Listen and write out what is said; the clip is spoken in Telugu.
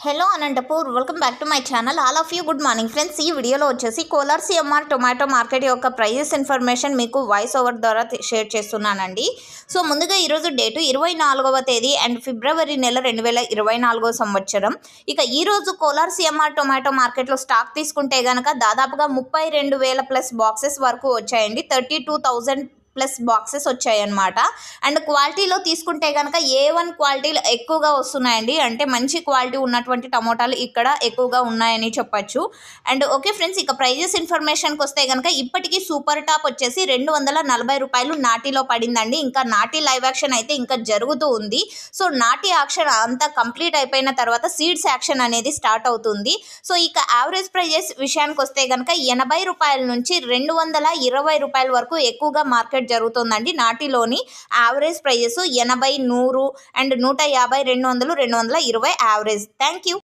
Hello Anantapur welcome back to my channel. All of you good morning friends. ఈ వీడియోలో వచ్చేసి కోలార్ సిఎంఆర్ టొమాటో మార్కెట్ యొక్క ప్రైజెస్ ఇన్ఫర్మేషన్ మీకు వాయిస్ ఓవర్ ద్వారా షేర్ చేస్తున్నానండి. సో ముందుగా ఈరోజు డేటు 24వ తేదీ అండ్ ఫిబ్రవరి నెల 2024 సంవత్సరం. ఇక ఈరోజు కోలార్ సిఎంఆర్ టొమాటో మార్కెట్లో స్టాక్ తీసుకుంటే కనుక దాదాపుగా 32,000 ప్లస్ బాక్సెస్ వరకు వచ్చాయండి. 32,000 ప్లస్ బాక్సెస్ వచ్చాయన్నమాట. అండ్ క్వాలిటీలో తీసుకుంటే కనుక A1 క్వాలిటీలు ఎక్కువగా వస్తున్నాయండి. అంటే మంచి క్వాలిటీ ఉన్నటువంటి టమోటాలు ఇక్కడ ఎక్కువగా ఉన్నాయని చెప్పచ్చు. అండ్ ఓకే ఫ్రెండ్స్, ఇక ప్రైజెస్ ఇన్ఫర్మేషన్కి వస్తే కనుక ఇప్పటికీ సూపర్ టాప్ వచ్చేసి 240 రూపాయలు నాటిలో పడిందండి. ఇంకా నాటి లైవ్ యాక్షన్ అయితే ఇంకా జరుగుతూ ఉంది. సో నాటి యాక్షన్ అంతా కంప్లీట్ అయిపోయిన తర్వాత సీడ్స్ యాక్షన్ అనేది స్టార్ట్ అవుతుంది. సో ఇక యావరేజ్ ప్రైజెస్ విషయానికి వస్తే కనుక 80 రూపాయల నుంచి 220 రూపాయల వరకు ఎక్కువగా మార్కెట్ జరుగుతుందండి. నాటిలోని average prices 80, 100 and 150, 200, 220 average. Thank you.